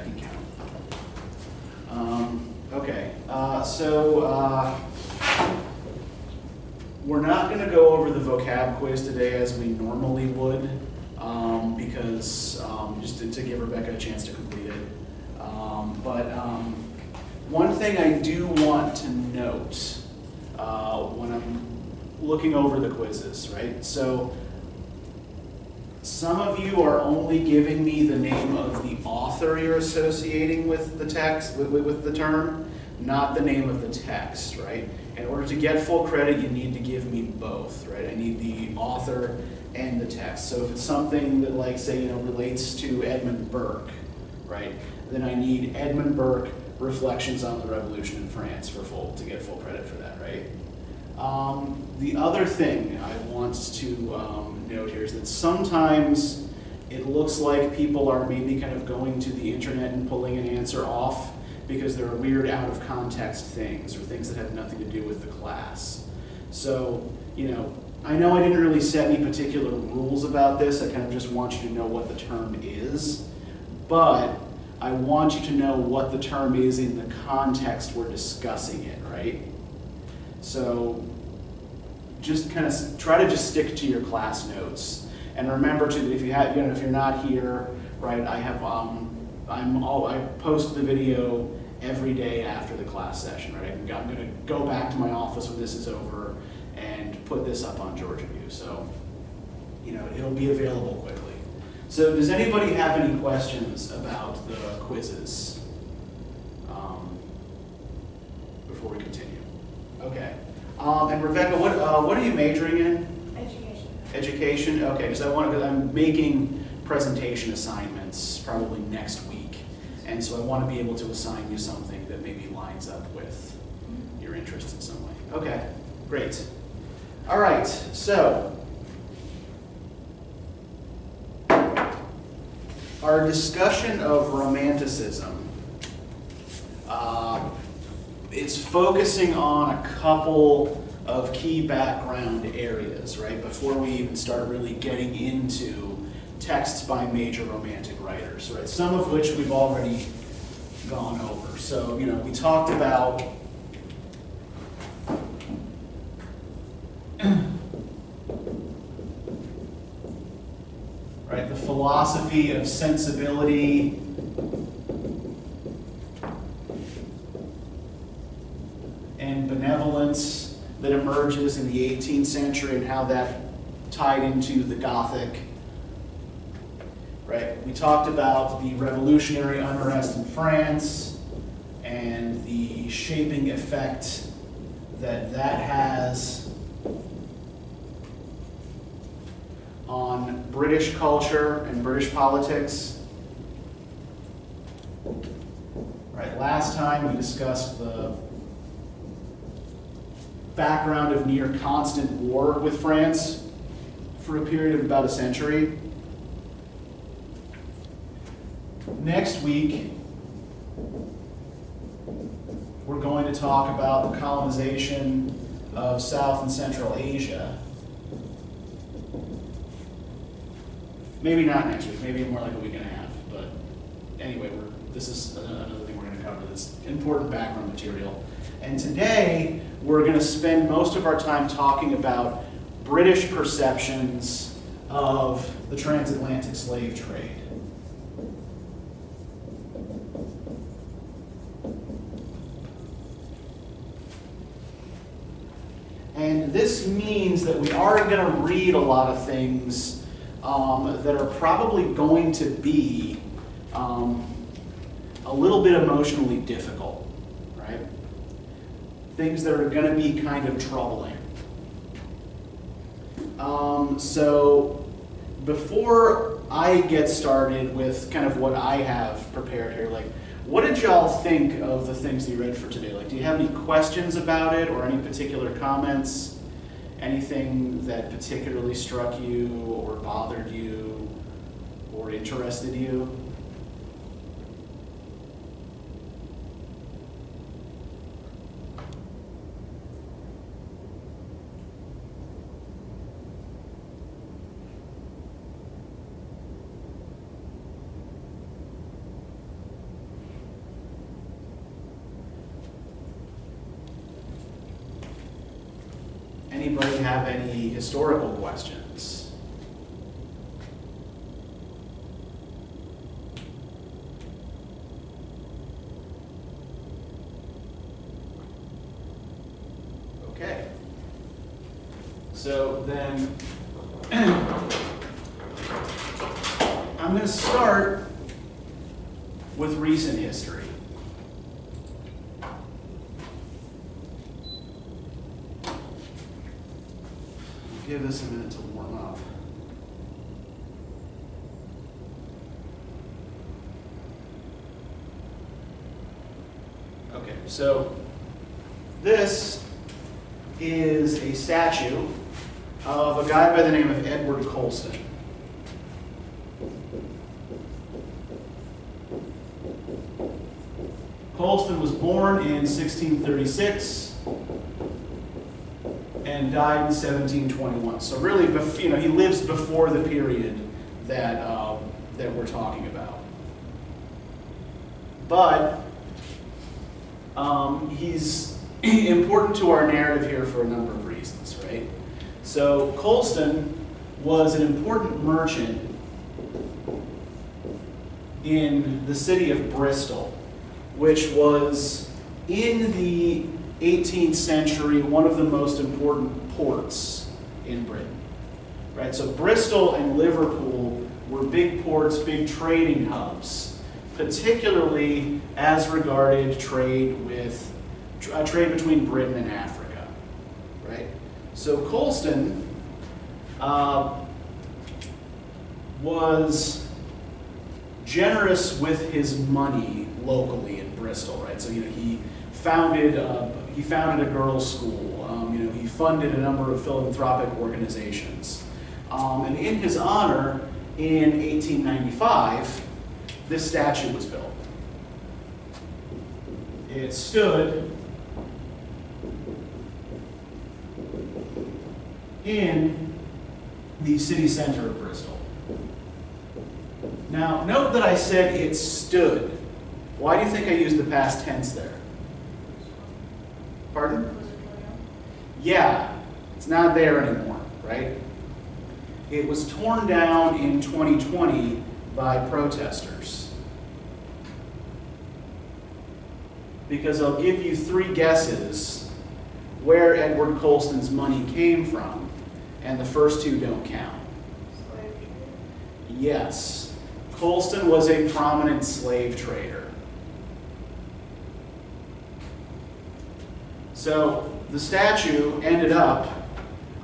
can count. We're not going to go over the vocab quiz today as we normally would, because just to give Rebecca a chance to complete it. One thing I do want to note when I'm looking over the quizzes, right? So some of you are only giving me the name of the author you're associating with the text, with the term, not the name of the text, right? In order to get full credit, you need to give me both, right? I need the author and the text. So if it's something that, like, say, relates to Edmund Burke, right? Then I need Edmund Burke, Reflections on the Revolution in France to get full credit for that, right? The other thing I want to note here is that sometimes it looks like people are maybe kind of going to the internet and pulling an answer off because there are weird out of context things or things that have nothing to do with the class. So, I know I didn't really set any particular rules about this. I kind of just want you to know what the term is, but I want you to know what the term is in the context we're discussing it, right? So just kind of try to just stick to your class notes. And remember to, if you're not here, right, I have, I post the video every day after the class session, right? I'm going to go back to my office when this is over and put this up on Georgia View. So, it'll be available quickly. So does anybody have any questions about the quizzes before we continue? Okay. And Rebecca, what are you majoring in? Education. Education? Okay, because I'm making presentation assignments probably next week. And so I want to be able to assign you something that maybe lines up with your interest in some way. Okay, great. All right, so our discussion of Romanticism, it's focusing on a couple of key background areas, right? Before we even start really getting into texts by major Romantic writers, right? Some of which we've already gone over. So, we talked about right, the philosophy of sensibility, and benevolence that emerges in the 18th century and how that tied into the Gothic. Right? We talked about the revolutionary unrest in France and the shaping effect that has on British culture and British politics. Right, last time we discussed the background of near constant war with France for a period of about a century. Next week, we're going to talk about the colonization of South and Central Asia. Maybe not next week, maybe more like a week and a half, but anyway, this is another thing we're going to cover that's important background material. And today, we're going to spend most of our time talking about British perceptions of the transatlantic slave trade. And this means that we are going to read a lot of things that are probably going to be a little bit emotionally difficult, right? Things that are going to be kind of troubling. So before I get started with kind of what I have prepared here, like, what did y'all think of the things that you read for today? Like, do you have any questions about it or any particular comments? Anything that particularly struck you or bothered you or interested you? anybody have any historical questions? Okay. So then, I'm going to start with recent history. Give this a minute to warm up. Okay, so this is a statue of a guy by the name of Edward Colston. Colston was born in 1636 and died in 1721. So really, he lives before the period that that we're talking about. But he's important to our narrative here for a number of reasons, right? So Colston was an important merchant in the city of Bristol, which was in the 18th century one of the most important ports in Britain, right? So Bristol and Liverpool were big ports, big trading hubs, particularly as regarded trade between Britain and Africa, right? So Colston was generous with his money locally in Bristol, right? So he founded a girls' school. He funded a number of philanthropic organizations, and in his honor, in 1895, this statue was built. It stood in the city center of Bristol. Now, note that I said it stood. Why do you think I used the past tense there? Pardon? Yeah, it's not there anymore, right? It was torn down in 2020 by protesters. Because I'll give you 3 guesses where Edward Colston's money came from, and the first 2 don't count. Slave trade? Yes, Colston was a prominent slave trader. So the statue ended up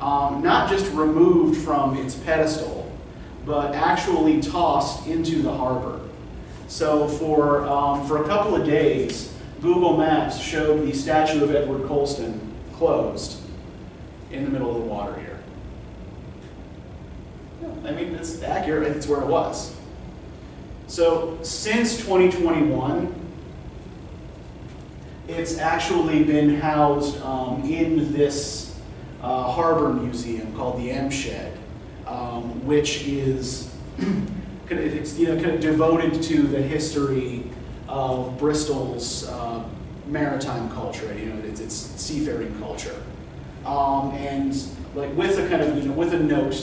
not just removed from its pedestal, but actually tossed into the harbor. So for a couple of days, Google Maps showed the statue of Edward Colston closed in the middle of the water here. I mean, it's accurate, it's where it was. So since 2021, it's actually been housed in this harbor museum called the M Shed, which is kind of devoted to the history of Bristol's maritime culture. It's seafaring culture, and like with a kind of with a note,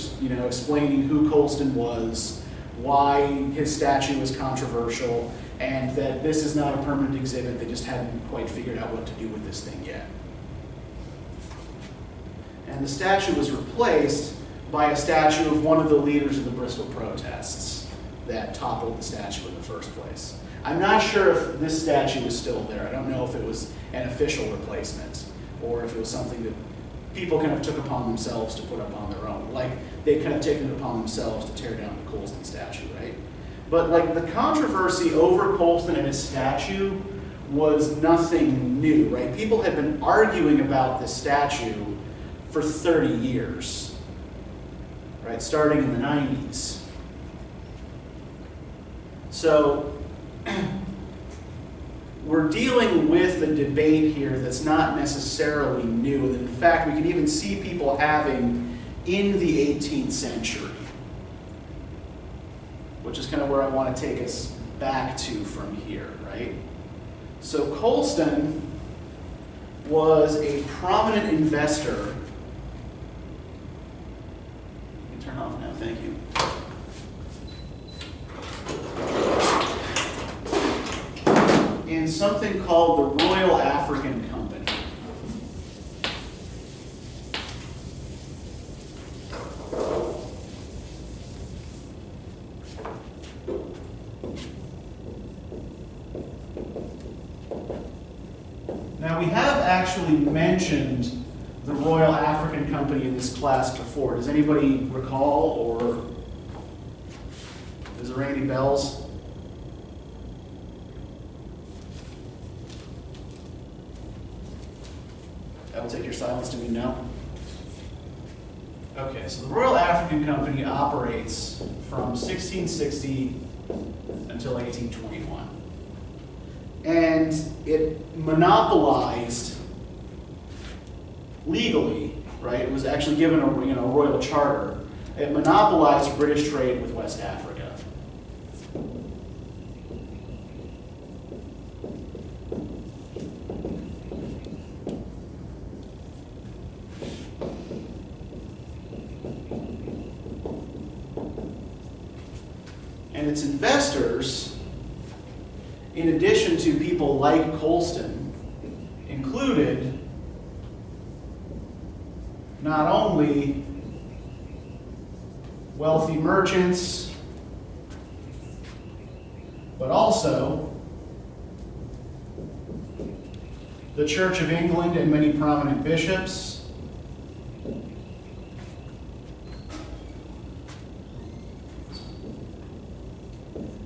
explaining who Colston was, why his statue is controversial, and that this is not a permanent exhibit. They just hadn't quite figured out what to do with this thing yet. And the statue was replaced by a statue of one of the leaders of the Bristol protests that toppled the statue in the first place. I'm not sure if this statue is still there. I don't know if it was an official replacement or if it was something that people kind of took upon themselves to put up on their own. Like they kind of taken it upon themselves to tear down the Colston statue, right? But like the controversy over Colston and his statue was nothing new, right? People had been arguing about this statue for 30 years, right? Starting in the 90s. So we're dealing with a debate here that's not necessarily new, and in fact we can even see people having in the 18th century, which is kind of where I want to take us back to from here, right? So Colston was a prominent investor in something called the Royal African Company. Now, we have actually mentioned the Royal African Company in this class before. Does anybody recall, or does it ring any bells? I will take your silence to mean no. Okay, so the Royal African Company operates from 1660 until 1821. And it monopolized legally, right? It was actually given a royal charter. It monopolized British trade with West Africa. And its investors, in addition to people like Colston, included not only wealthy merchants, but also the Church of England and many prominent bishops,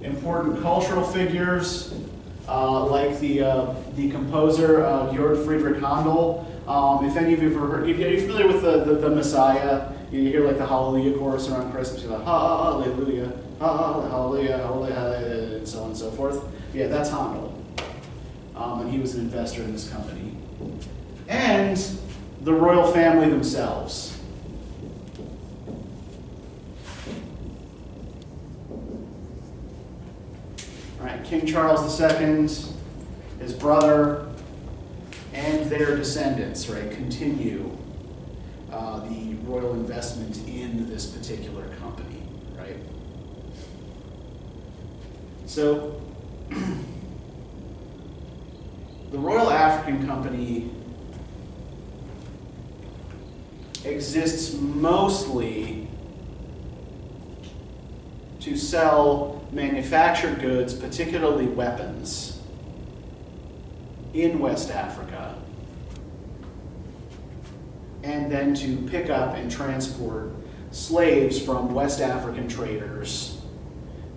important cultural figures like the composer Georg Friedrich Handel. If any of you have ever heard, are you familiar with the Messiah? You hear like the Hallelujah chorus around Christmas. You're like Hallelujah, Hallelujah, Hallelujah, and so on and so forth. Yeah, that's Handel, and he was an investor in this company, and the royal family themselves. All right, King Charles II, his brother, and their descendants, right, continue the royal investment in this particular company, right? So, the Royal African Company exists mostly to sell manufactured goods, particularly weapons, in West Africa, and then to pick up and transport slaves from West African traders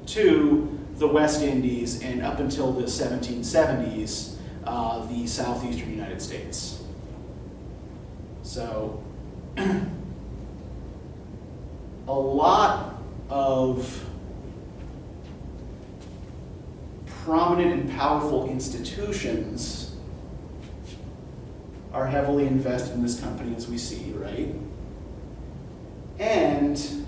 to the West Indies and up until the 1770s, the southeastern United States. So, a lot of prominent and powerful institutions are heavily invested in this company, as we see, right? And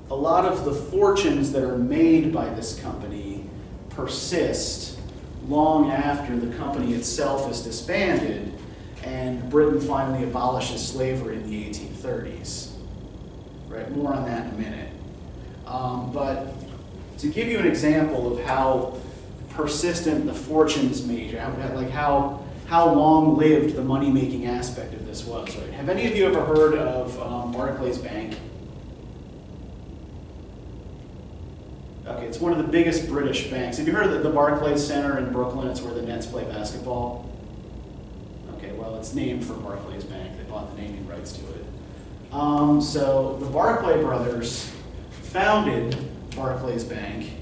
a lot of the fortunes that are made by this company persist long after the company itself is disbanded and Britain finally abolishes slavery in the 1830s. Right? More on that in a minute. But to give you an example of how persistent the fortunes made, like how long-lived the money-making aspect of this was, right? Have any of you ever heard of Barclays Bank? Okay, it's one of the biggest British banks. Have you heard of the Barclays Center in Brooklyn? It's where the Nets play basketball. Okay, well, it's named for Barclays Bank. They bought the naming rights to it. So the Barclay brothers founded Barclays Bank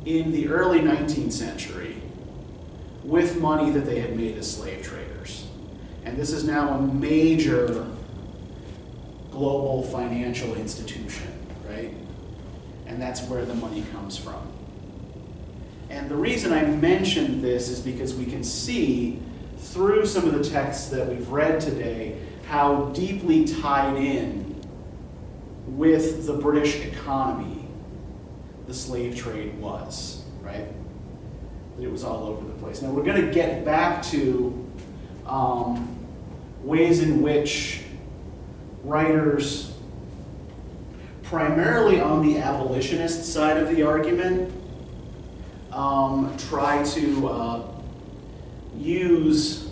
in the early 19th century with money that they had made as slave traders. And this is now a major global financial institution, right? And that's where the money comes from. And the reason I mentioned this is because we can see through some of the texts that we've read today how deeply tied in with the British economy the slave trade was, right? It was all over the place. Now we're going to get back to ways in which writers, primarily on the abolitionist side of the argument, try to use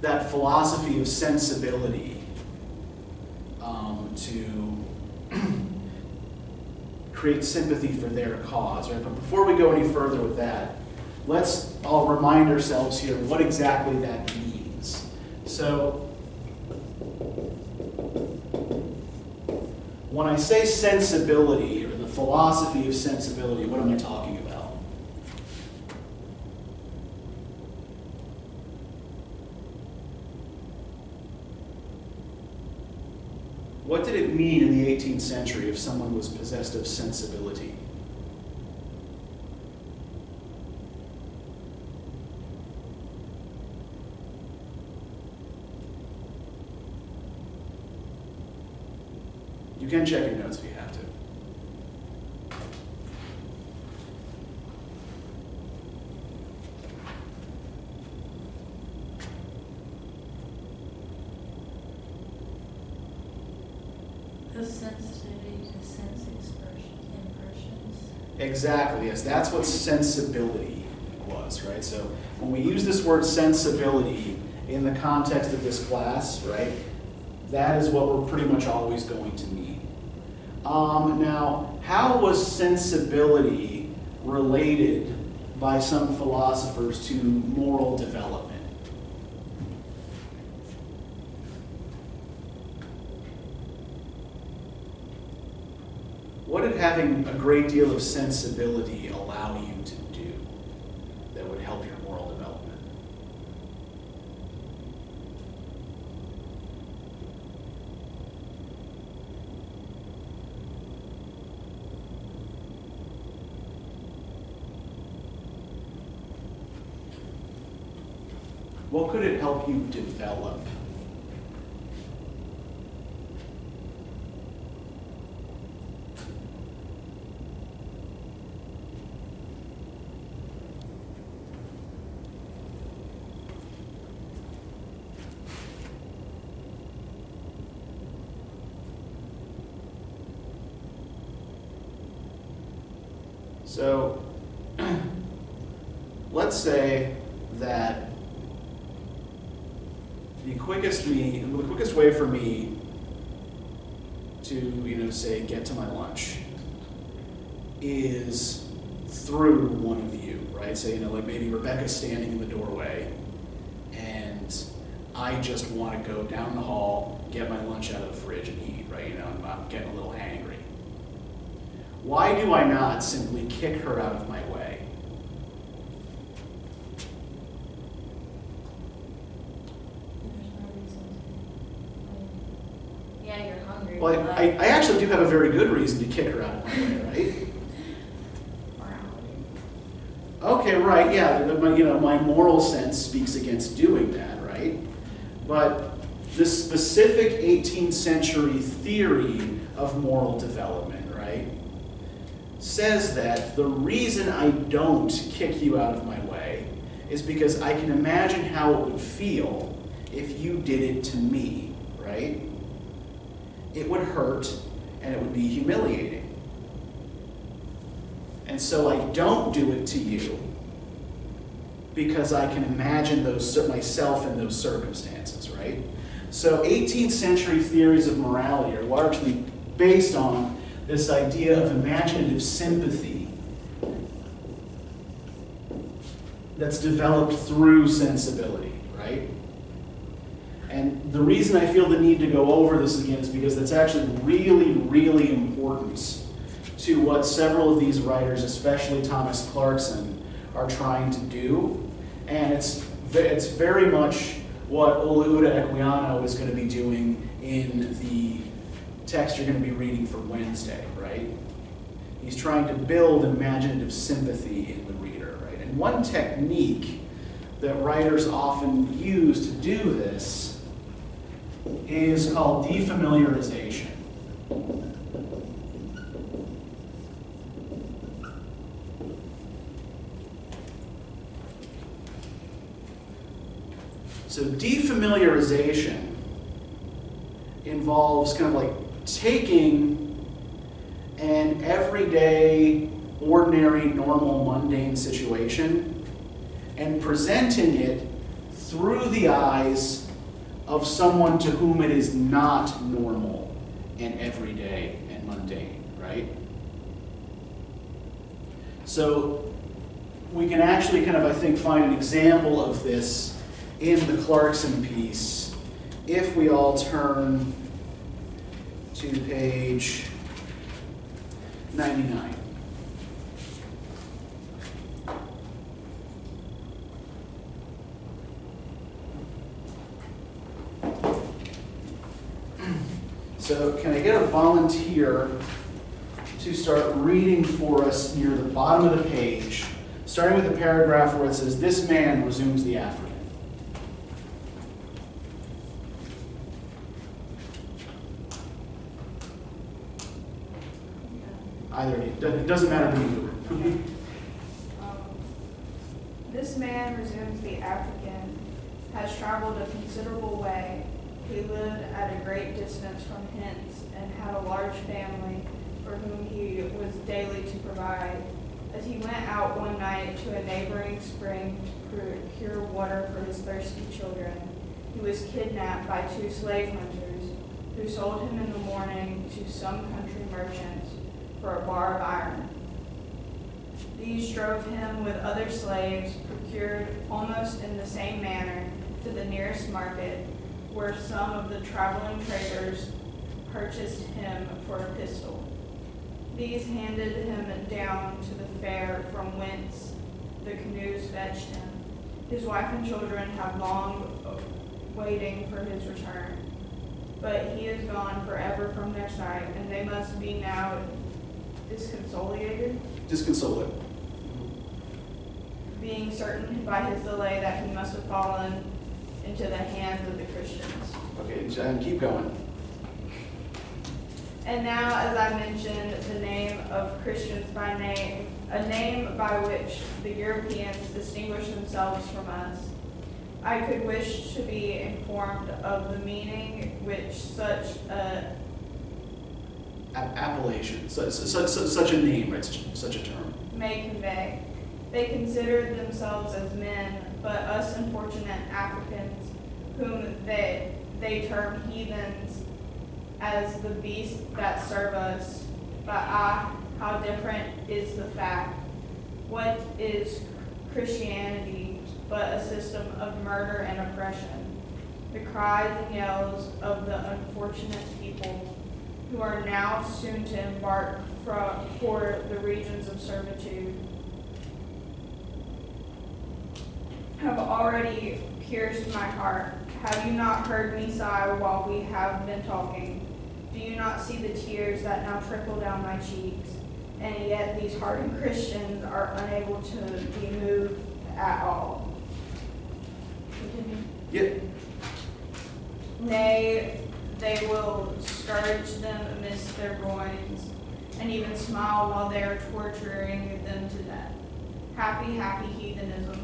that philosophy of sensibility to create sympathy for their cause, right? But before we go any further with that, let's all remind ourselves here what exactly that means. So, when I say sensibility, or the philosophy of sensibility, what am I talking about? What did it mean in the 18th century if someone was possessed of sensibility? You can check your notes if you have to. The sensitivity to sense impressions. Exactly, yes. That's what sensibility was, right? So when we use this word sensibility in the context of this class, right, that is what we're pretty much always going to mean. Now, how was sensibility related by some philosophers to moral development? What did having a great deal of sensibility allow you to do that would help your moral development? What could it help you develop? So, let's say that the quickest way for me to, say, get to my lunch is through one of you, right? So, like maybe Rebecca's standing in the doorway and I just want to go down the hall, get my lunch out of the fridge and eat, right? I'm getting a little hangry. Why do I not simply kick her out of my way? Yeah, you're hungry. Well, I actually do have a very good reason to kick her out of my way, right? Okay, right, yeah, my moral sense speaks against doing that, right? But the specific 18th century theory of moral development, right, says that the reason I don't kick you out of my way is because I can imagine how it would feel if you did it to me, right? It would hurt and it would be humiliating. And so I don't do it to you because I can imagine myself in those circumstances, right? So 18th century theories of morality are largely based on this idea of imaginative sympathy that's developed through sensibility, right? And the reason I feel the need to go over this again is because that's actually really, really important to what several of these writers, especially Thomas Clarkson, are trying to do. And it's very much what Oluda Equiano is going to be doing in the text you're going to be reading for Wednesday, right? He's trying to build imaginative sympathy in the reader, right? And one technique that writers often use to do this is called defamiliarization. So defamiliarization involves kind of like taking an everyday ordinary, normal, mundane situation and presenting it through the eyes of someone to whom it is not normal and everyday and mundane, right? So we can actually kind of, I think, find an example of this in the Clarkson piece if we all turn to page 99. So can I get a volunteer to start reading for us near the bottom of the page, starting with the paragraph where it says, "This man resumes the African." Either of you. It doesn't matter who you do. This man resumes the African, has traveled a considerable way. He lived at a great distance from hence, and had a large family for whom he was daily to provide. As he went out one night to a neighboring spring to procure water for his thirsty children, he was kidnapped by 2 slave hunters, who sold him in the morning to some country merchants for a bar of iron. These drove him with other slaves, procured almost in the same manner, to the nearest market, where some of the traveling traders purchased him for a pistol. These handed him down to the fair from whence the canoes fetched him. His wife and children have long waiting for his return, but he is gone forever from their sight, and they must be now disconsolate, being certain by his delay that he must have fallen into the hands of the Christians. Okay, John, keep going. And now, as I mentioned, the name of Christians by name, a name by which the Europeans distinguish themselves from us, I could wish to be informed of the meaning which such a appellation, such a name, right? Such a term. May convey. They considered themselves as men, but us unfortunate Africans, whom they term heathens, as the beasts that serve us. But ah, how different is the fact. What is Christianity but a system of murder and oppression? The cries and yells of the unfortunate people who are now soon to embark for the regions of servitude have already pierced my heart. Have you not heard me sigh while we have been talking? Do you not see the tears that now trickle down my cheeks? And yet these hardened Christians are unable to be moved at all. Continue. Yep. Nay, they will scourge them amidst their groins, and even smile while they are torturing them to death. Happy, happy heathenism,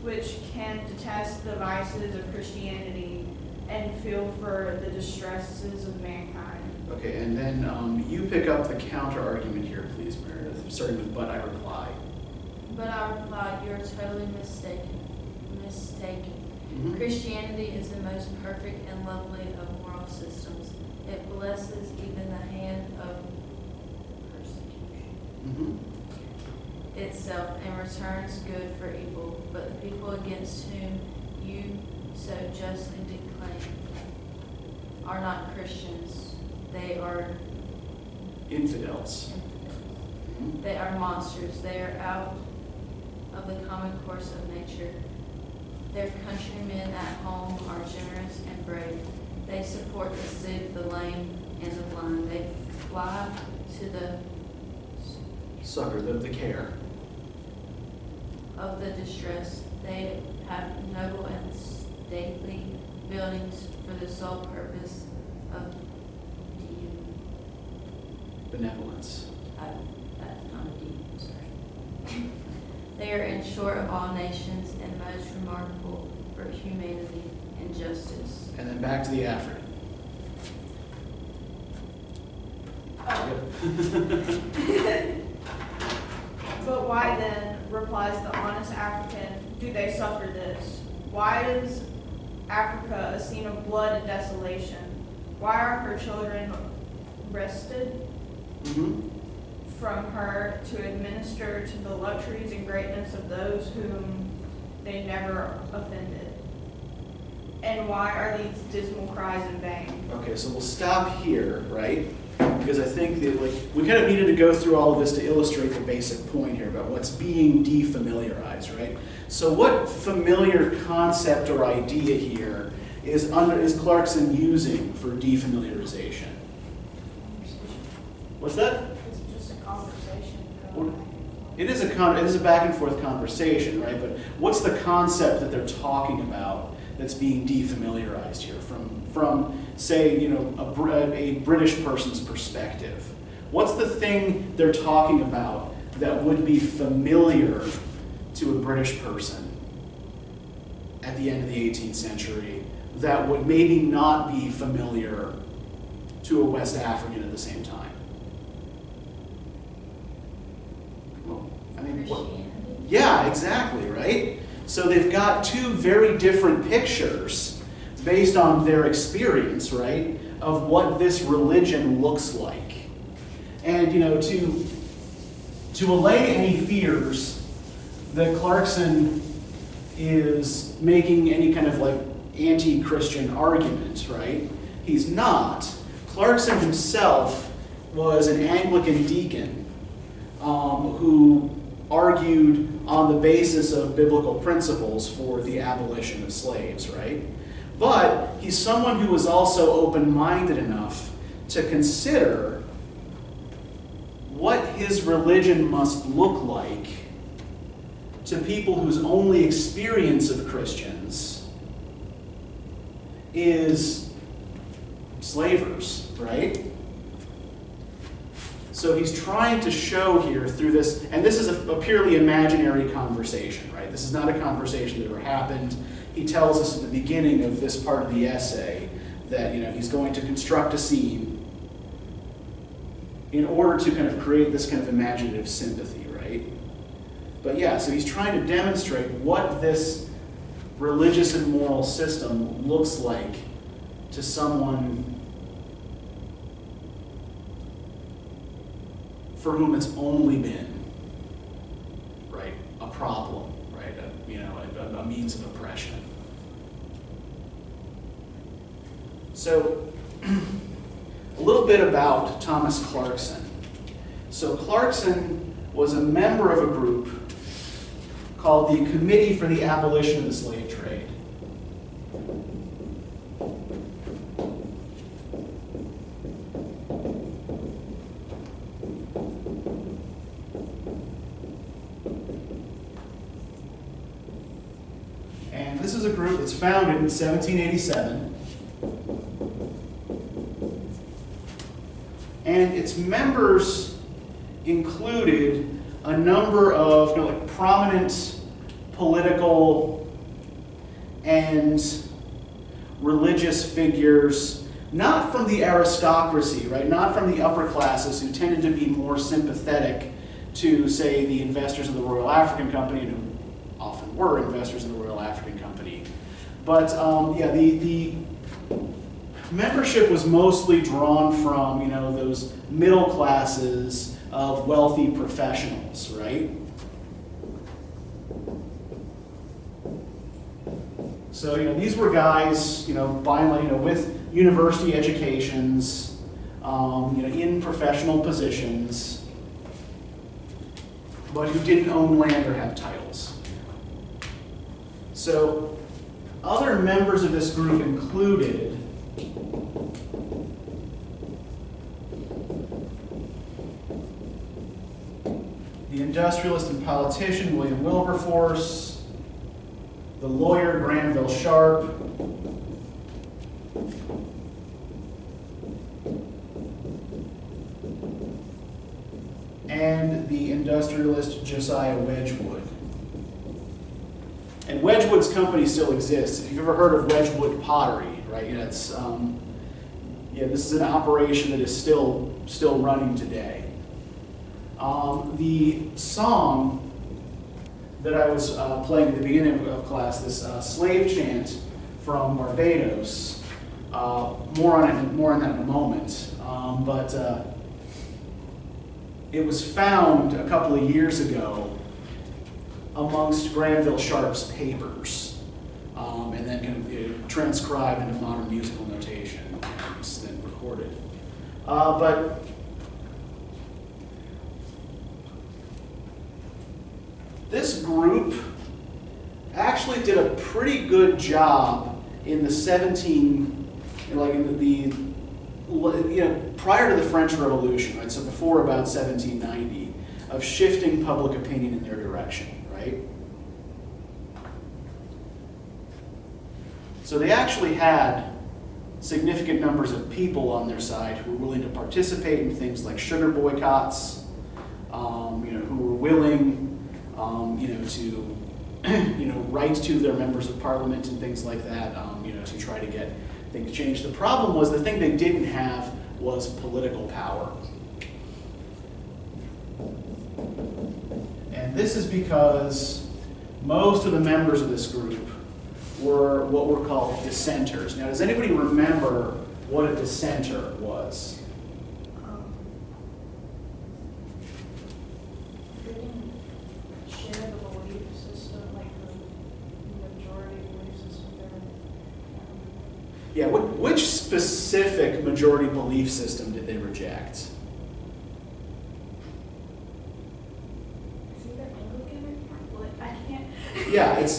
which can detest the vices of Christianity and feel for the distresses of mankind. Okay, and then you pick up the counter argument here, please, Meredith, starting with "but I reply." But I replied, you're totally mistaken. Mm-hmm. Christianity is the most perfect and lovely of moral systems. It blesses even the hand of persecution Mm-hmm. itself and returns good for evil. But the people against whom you so justly declaim are not Christians. They are Infidels. infidels. They are monsters. They are out of the common course of nature. Their countrymen at home are generous and brave. They support the sick, the lame, and the blind. They fly to the Succor, the care. of the distressed. They have noble and stately buildings for the sole purpose of Benevolence. that's not a deed, sorry. They are in short of all nations and most remarkable for humanity and justice. And then back to the African. Oh. Yep. But why then, replies the honest African, do they suffer this? Why is Africa a scene of blood and desolation? Why are her children wrested from her to administer to the luxuries and greatness of those whom they never offended? And why are these dismal cries in vain? Okay, so we'll stop here, right? Because I think that we kind of needed to go through all of this to illustrate the basic point here about what's being defamiliarized, right? So what familiar concept or idea here is Clarkson using for defamiliarization? What's that? It's just a conversation. It is a back and forth conversation, right? But what's the concept that they're talking about that's being defamiliarized here from say, a British person's perspective? What's the thing they're talking about that would be familiar to a British person at the end of the 18th century that would maybe not be familiar to a West African at the same time? Well, I mean, Christianity. yeah, exactly, right? So they've got two very different pictures based on their experience, right, of what this religion looks like. And, to allay any fears that Clarkson is making any kind of anti-Christian argument, right? He's not. Clarkson himself was an Anglican deacon who argued on the basis of biblical principles for the abolition of slaves, right? But he's someone who is also open-minded enough to consider what his religion must look like to people whose only experience of Christians is slavers, right? So he's trying to show here through this, and this is a purely imaginary conversation, right? This is not a conversation that ever happened. He tells us at the beginning of this part of the essay that he's going to construct a scene in order to kind of create this kind of imaginative sympathy, right? But yeah, so he's trying to demonstrate what this religious and moral system looks like to someone for whom it's only been, right, a problem, right, a means of oppression. So, a little bit about Thomas Clarkson. So Clarkson was a member of a group called the Committee for the Abolition of the Slave Trade. And this is a group that's founded in 1787. And its members included a number of prominent political and religious figures, not from the aristocracy, right? Not from the upper classes who tended to be more sympathetic to, say, the investors of the Royal African Company, and who often were investors in the Royal African Company. But the membership was mostly drawn from, those middle classes of wealthy professionals, right? So, these were guys, by and large, with university educations, in professional positions, but who didn't own land or have titles. So, other members of this group included the industrialist and politician William Wilberforce, the lawyer Granville Sharp, and the industrialist Josiah Wedgwood. And Wedgwood's company still exists. If you've ever heard of Wedgwood Pottery, right? It's this is an operation that is still running today. The song that I was playing at the beginning of class, this slave chant from Barbados, more on that in a moment, but it was found a couple of years ago amongst Granville Sharp's papers, and then kind of transcribed into modern musical notation and then recorded. But this group actually did a pretty good job in the prior to the French Revolution, right? So before about 1790, of shifting public opinion in their direction, right? So they actually had significant numbers of people on their side who were willing to participate in things like sugar boycotts, who were willing, to, write to their members of parliament and things like that, to try to get things changed. The problem was the thing they didn't have was political power. And this is because most of the members of this group were what were called dissenters. Now, does anybody remember what a dissenter was? They didn't share the belief system, like the majority belief system there. Yeah, which specific majority belief system did they reject? Is it the Anglican or Catholic? I can't. Yeah, it's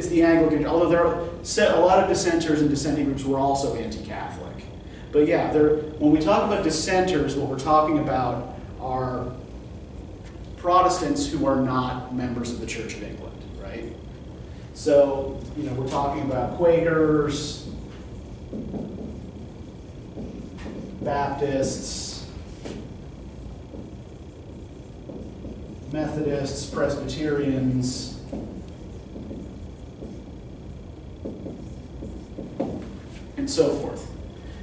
the Anglican. Although there are a lot of dissenters and dissenting groups were also anti-Catholic. But yeah, when we talk about dissenters, what we're talking about are Protestants who are not members of the Church of England, right? So, we're talking about Quakers, Baptists, Methodists, Presbyterians, and so forth.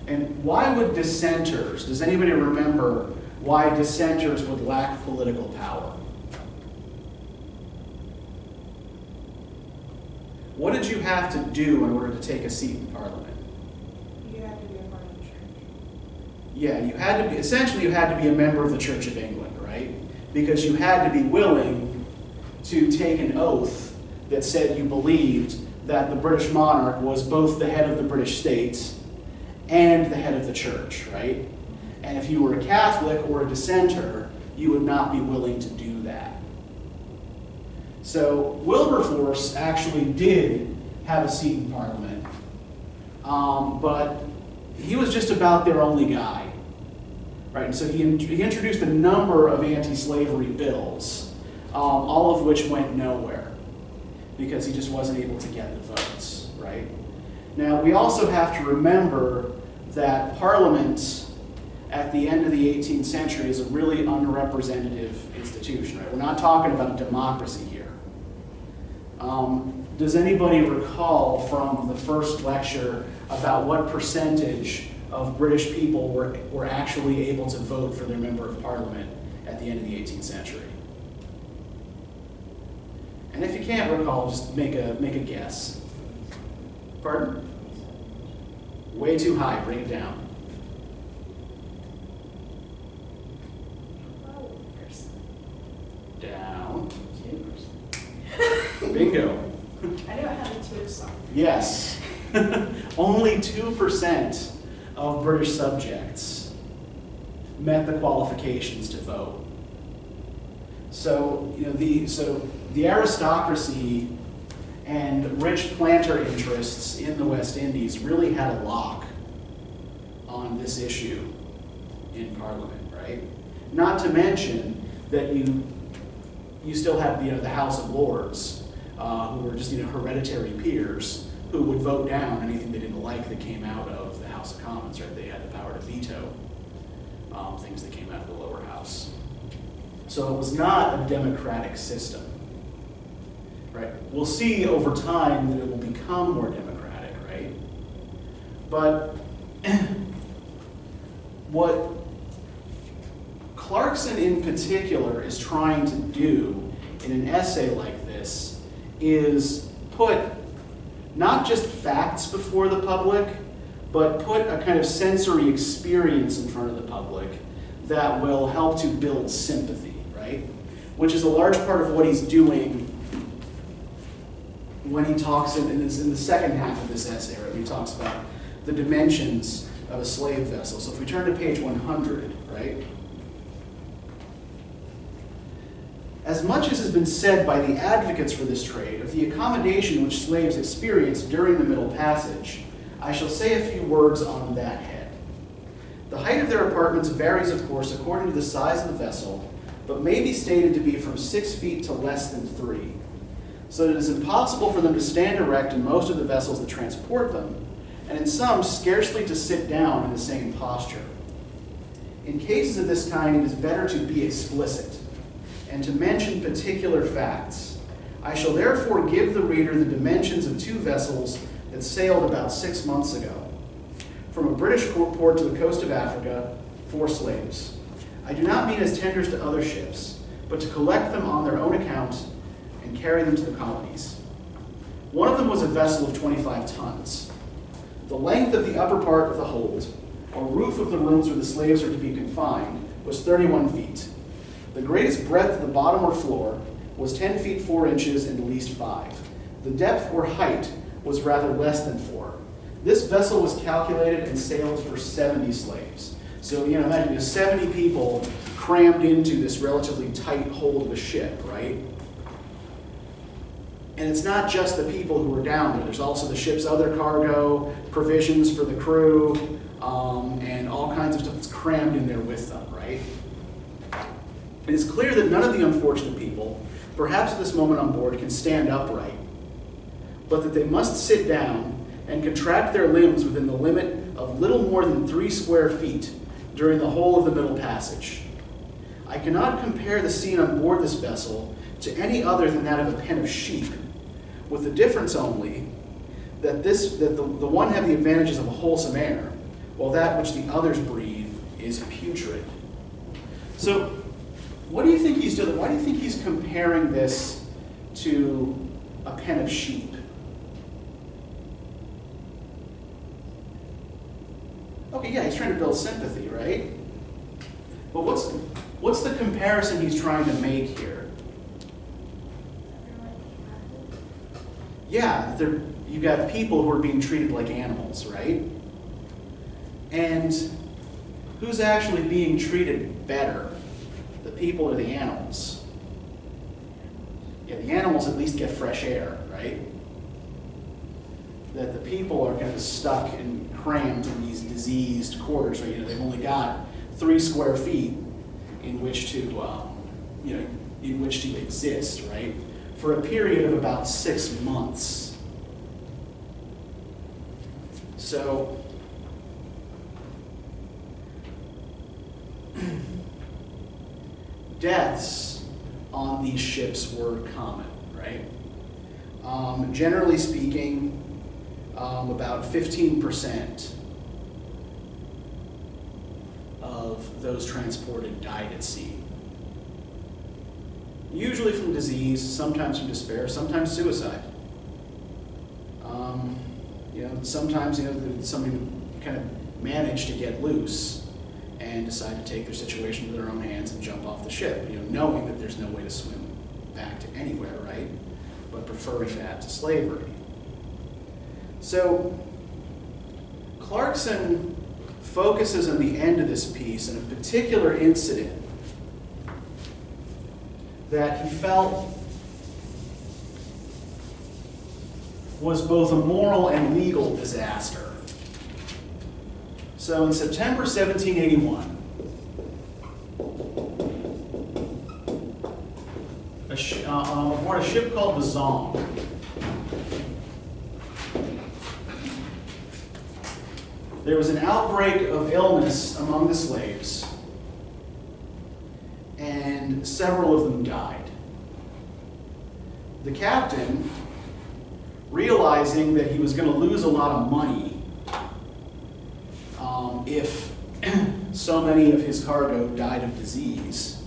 And why would dissenters, does anybody remember why dissenters would lack political power? What did you have to do in order to take a seat in Parliament? You have to be a part of the church. Yeah, you had to be a member of the Church of England, right? Because you had to be willing to take an oath that said you believed that the British monarch was both the head of the British state and the head of the church, right? And if you were a Catholic or a dissenter, you would not be willing to do that. So Wilberforce actually did have a seat in Parliament, but he was just about their only guy, right? And so he introduced a number of anti-slavery bills, all of which went nowhere because he just wasn't able to get the votes, right? Now, we also have to remember that Parliament at the end of the 18th century is a really unrepresentative institution, right? We're not talking about a democracy here. Does anybody recall from the first lecture about what percentage of British people were actually able to vote for their member of Parliament at the end of the 18th century? And if you can't recall, just make a guess. Pardon? Way too high, bring it down. 12%. Down. 2%. Bingo. I knew I had a 2 something. Yes. Only 2% of British subjects met the qualifications to vote. So, the aristocracy and rich planter interests in the West Indies really had a lock on this issue in Parliament, right? Not to mention that you still have the House of Lords, who were just hereditary peers who would vote down anything they didn't like that came out of the House of Commons, right? They had the power to veto things that came out of the lower house. So it was not a democratic system, right? We'll see over time that it will become more democratic, right? But what Clarkson in particular is trying to do in an essay like this is put not just facts before the public, but put a kind of sensory experience in front of the public that will help to build sympathy, right? Which is a large part of what he's doing when he talks in the second half of this essay, right? He talks about the dimensions of a slave vessel. So if we turn to page 100, right? As much as has been said by the advocates for this trade of the accommodation which slaves experience during the Middle Passage, I shall say a few words on that head. The height of their apartments varies, of course, according to the size of the vessel, but may be stated to be from 6 feet to less than 3, so that it is impossible for them to stand erect in most of the vessels that transport them, and in some scarcely to sit down in the same posture. In cases of this kind, it is better to be explicit, and to mention particular facts. I shall therefore give the reader the dimensions of 2 vessels that sailed about 6 months ago. From a British port to the coast of Africa, 4 slaves. I do not mean as tenders to other ships, but to collect them on their own account and carry them to the colonies. One of them was a vessel of 25 tons. The length of the upper part of the hold, or roof of the rooms where the slaves are to be confined, was 31 feet. The greatest breadth of the bottom or floor was 10 feet 4 inches and at least 5. The depth or height was rather less than 4. This vessel was calculated and sailed for 70 slaves. So, imagine 70 people crammed into this relatively tight hold of a ship, right? And it's not just the people who are down there. There's also the ship's other cargo, provisions for the crew, and all kinds of stuff that's crammed in there with them, right? It is clear that none of the unfortunate people, perhaps at this moment on board, can stand upright, but that they must sit down and contract their limbs within the limit of little more than 3 square feet during the whole of the Middle Passage. I cannot compare the scene on board this vessel to any other than that of a pen of sheep, with the difference only that the one have the advantages of a wholesome air, while that which the others breathe is putrid. So, what do you think he's doing? Why do you think he's comparing this to a pen of sheep? Okay, yeah, he's trying to build sympathy, right? But what's the comparison he's trying to make here? Yeah, you got people who are being treated like animals, right? And who's actually being treated better? The people or the animals? Yeah, the animals at least get fresh air, right? That the people are kind of stuck and crammed in these diseased quarters, right? They've only got 3 square feet in which to, in which to exist, right? For a period of about 6 months. So, deaths on these ships were common, right? Generally speaking, about 15% of those transported died at sea. Usually from disease, sometimes from despair, sometimes suicide. Sometimes somebody would kind of manage to get loose and decide to take their situation into their own hands and jump off the ship, knowing that there's no way to swim back to anywhere, right? But preferring that to slavery. So, Clarkson focuses on the end of this piece on a particular incident that he felt was both a moral and legal disaster. So in September 1781, aboard a ship called the Zong, there was an outbreak of illness among the slaves, and several of them died. The captain, realizing that he was going to lose a lot of money if so many of his cargo died of disease,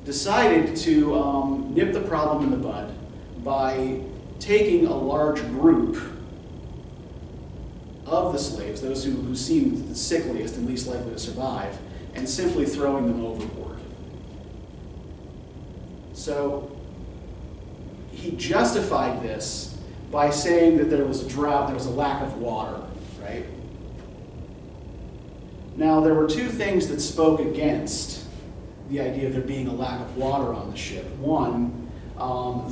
decided to nip the problem in the bud by taking a large group of the slaves, those who seemed the sickliest and least likely to survive, and simply throwing them overboard. So he justified this by saying that there was a drought, there was a lack of water, right? Now, there were two things that spoke against the idea of there being a lack of water on the ship. One,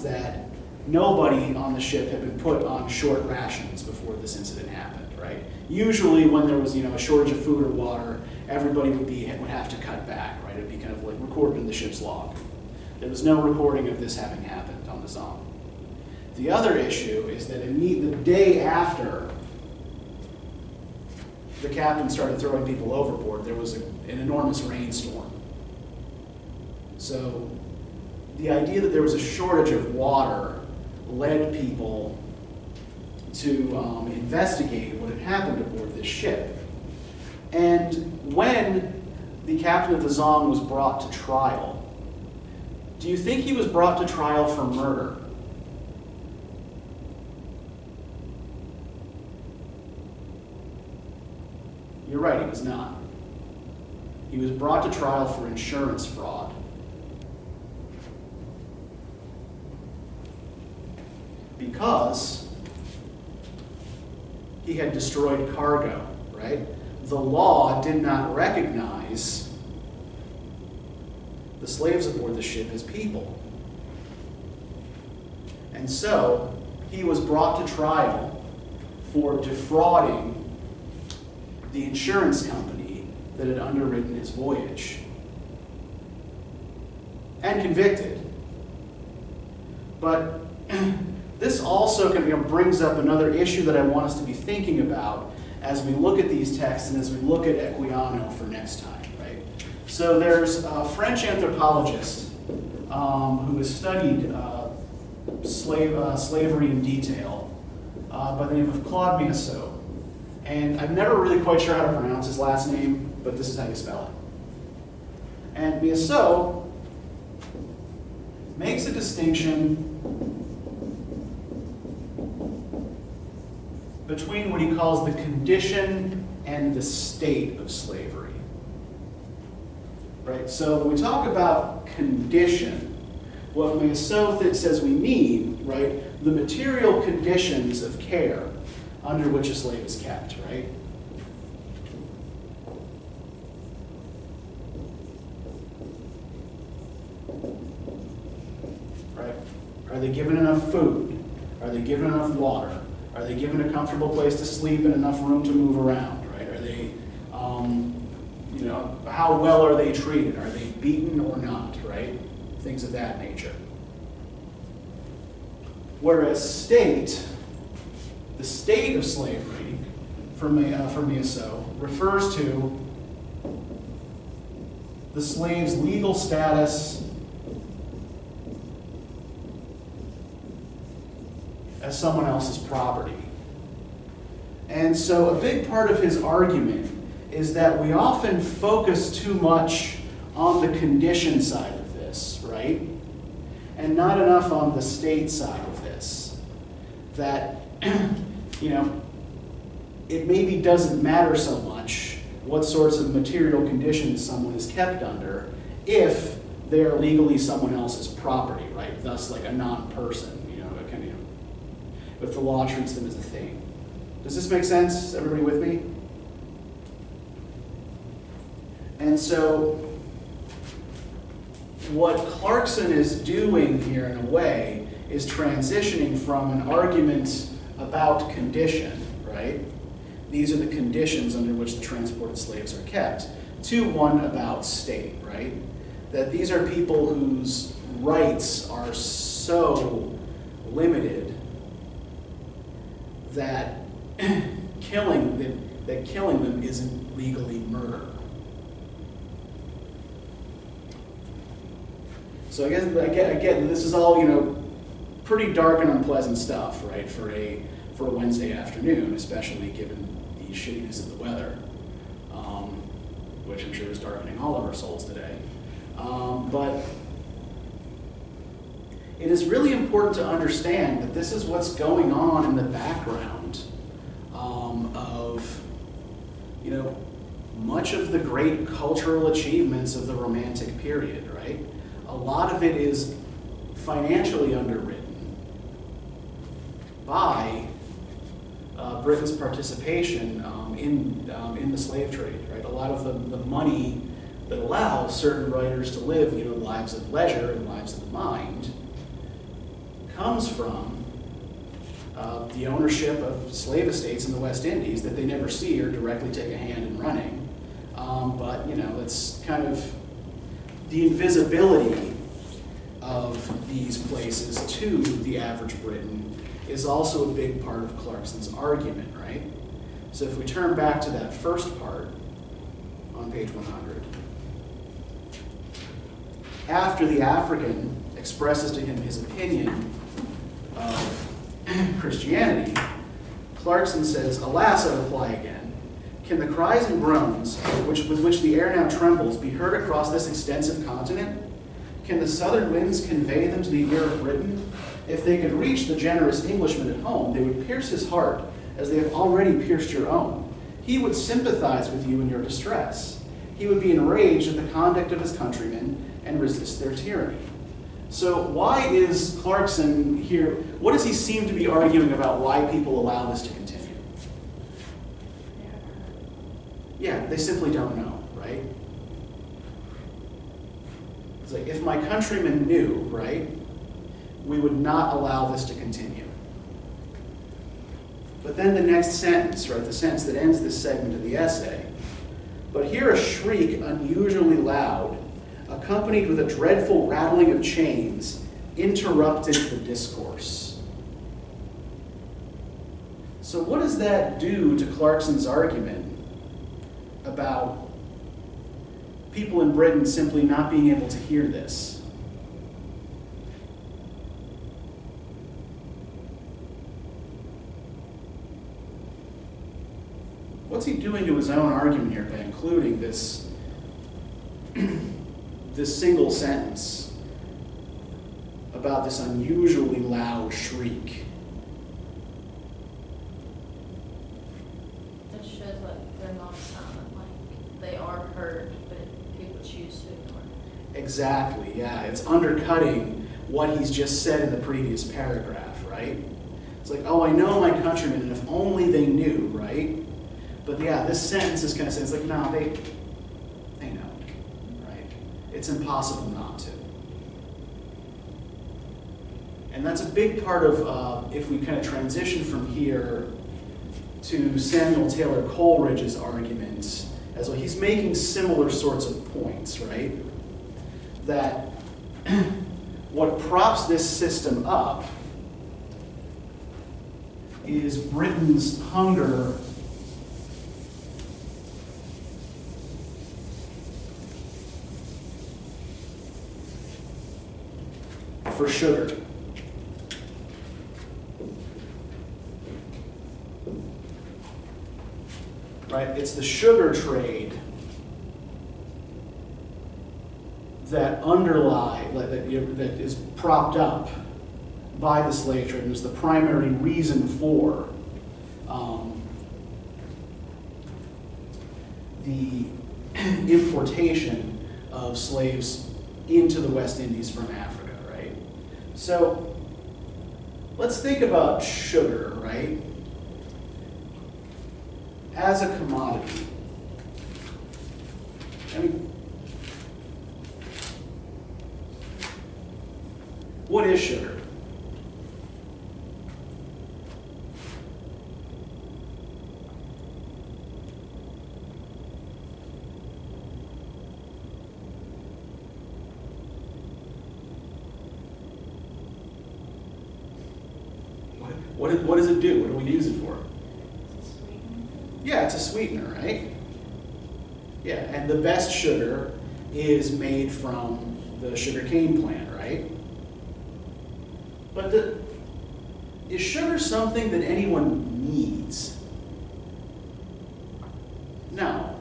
that nobody on the ship had been put on short rations before this incident happened, right? Usually when there was, a shortage of food or water, everybody would have to cut back, right? It would be kind of like recorded in the ship's log. There was no recording of this having happened on the Zong. The other issue is that the day after the captain started throwing people overboard, there was an enormous rainstorm. So the idea that there was a shortage of water led people to investigate what had happened aboard this ship. And when the captain of the Zong was brought to trial, do you think he was brought to trial for murder? You're right, he was not. He was brought to trial for insurance fraud. Because he had destroyed cargo, right? The law did not recognize the slaves aboard the ship as people. And so he was brought to trial for defrauding the insurance company that had underwritten his voyage, and convicted. But this also brings up another issue that I want us to be thinking about as we look at these texts and as we look at Equiano for next time, right? So there's a French anthropologist who has studied slavery in detail by the name of Claude Miassot. And I'm never really quite sure how to pronounce his last name, but this is how you spell it. And Miassot makes a distinction between what he calls the condition and the state of slavery. Right? So when we talk about condition, what Miassot says we mean, right, the material conditions of care under which a slave is kept, right? Right? Are they given enough food? Are they given enough water? Are they given a comfortable place to sleep and enough room to move around, right? Are they, how well are they treated? Are they beaten or not, right? Things of that nature. Whereas the state of slavery, for Miassot, refers to the slave's legal status as someone else's property. And so a big part of his argument is that we often focus too much on the condition side of this, right? And not enough on the state side of this. That, it maybe doesn't matter so much what sorts of material conditions someone is kept under if they are legally someone else's property, right? Thus, like a non-person, if the law treats them as a thing. Does this make sense? Is everybody with me? And so, what Clarkson is doing here in a way is transitioning from an argument about condition, right? These are the conditions under which the transported slaves are kept, to one about state, right? That these are people whose rights are so limited that killing them isn't legally murder. So again, this is all pretty dark and unpleasant stuff, right? For a Wednesday afternoon, especially given the shittiness of the weather. which I'm sure is darkening all of our souls today. But it is really important to understand that this is what's going on in the background of, much of the great cultural achievements of the Romantic period, right? A lot of it is financially underwritten by Britain's participation in the slave trade, right? A lot of the money that allows certain writers to live, lives of leisure and lives of the mind, comes from the ownership of slave estates in the West Indies that they never see or directly take a hand in running. But it's kind of the invisibility of these places to the average Briton is also a big part of Clarkson's argument, right? So if we turn back to that first part on page 100, after the African expresses to him his opinion of Christianity, Clarkson says, "Alas, I reply again, can the cries and groans with which the air now trembles be heard across this extensive continent? Can the southern winds convey them to the ear of Britain? If they could reach the generous Englishman at home, they would pierce his heart as they have already pierced your own. He would sympathize with you in your distress. He would be enraged at the conduct of his countrymen and resist their tyranny." So why is Clarkson here? What does he seem to be arguing about why people allow this to continue? Yeah, they simply don't know, right? It's like, if my countrymen knew, right, we would not allow this to continue. But then the next sentence, right, the sentence that ends this segment of the essay, "But here a shriek unusually loud, accompanied with a dreadful rattling of chains, interrupted the discourse." So what does that do to Clarkson's argument about people in Britain simply not being able to hear this? What's he doing to his own argument here by including this this single sentence about this unusually loud shriek? It shows that they're not silent, like they are heard, but people choose to ignore it. Exactly, yeah. It's undercutting what he's just said in the previous paragraph, right? It's like, oh, I know my countrymen, and if only they knew, right? But yeah, this sentence is kind of saying, it's like, no, they know, right? It's impossible not to. And that's a big part of, if we kind of transition from here to Samuel Taylor Coleridge's arguments, as well, he's making similar sorts of points, right? That what props this system up is Britain's hunger for sugar. Right? It's the sugar trade that that is propped up by the slave trade and is the primary reason for the importation of slaves into the West Indies from Africa, right? So let's think about sugar, right? As a commodity. I mean, what is sugar? What does it do? What do we use it for? Yeah, it's a sweetener, right? Yeah, and the best sugar is made from the sugarcane plant, right? But is sugar something that anyone needs? No.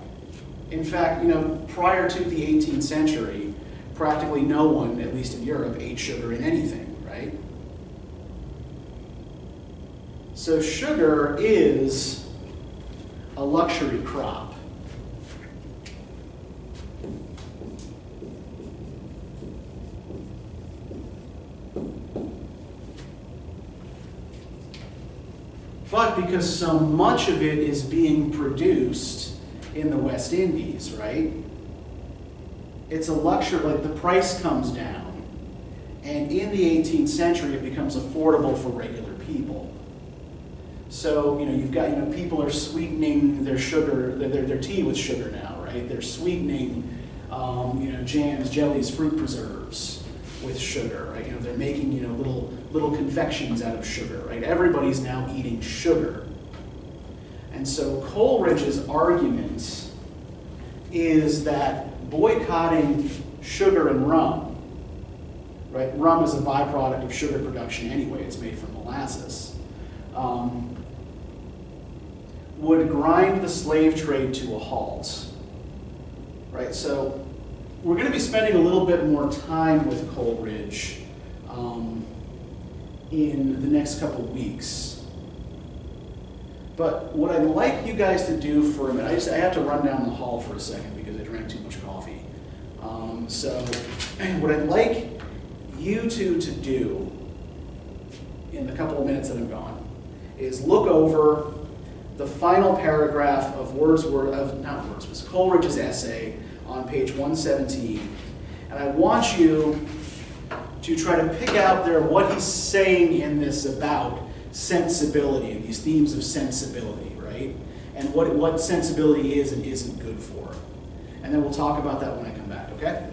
In fact, prior to the 18th century, practically no one, at least in Europe, ate sugar in anything, right? So sugar is a luxury crop. But because so much of it is being produced in the West Indies, right? It's a luxury, like the price comes down. And in the 18th century, it becomes affordable for regular people. So, you've got, people are sweetening their sugar, their tea with sugar now, right? They're sweetening, jams, jellies, fruit preserves with sugar, right? They're making, little confections out of sugar, right? Everybody's now eating sugar. And so Coleridge's argument is that boycotting sugar and rum, right? Rum is a byproduct of sugar production anyway, it's made from molasses, would grind the slave trade to a halt, right? So we're going to be spending a little bit more time with Coleridge in the next couple weeks. But what I'd like you guys to do for a minute, I have to run down the hall for a second because I drank too much coffee. So what I'd like you two to do in the couple of minutes that I'm gone is look over the final paragraph of Coleridge's essay on page 117. And I want you to try to pick out there what he's saying in this about sensibility and these themes of sensibility, right? And what sensibility is and isn't good for. And then we'll talk about that when I come back, okay?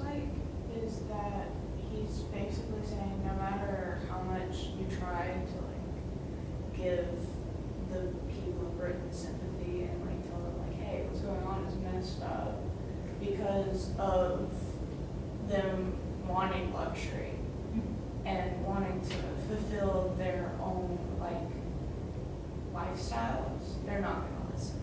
Like is that he's basically saying no matter how much you try to give the people of Britain sympathy and tell them hey, what's going on is messed up because of them wanting luxury and wanting to fulfill their own lifestyles, they're not going to listen.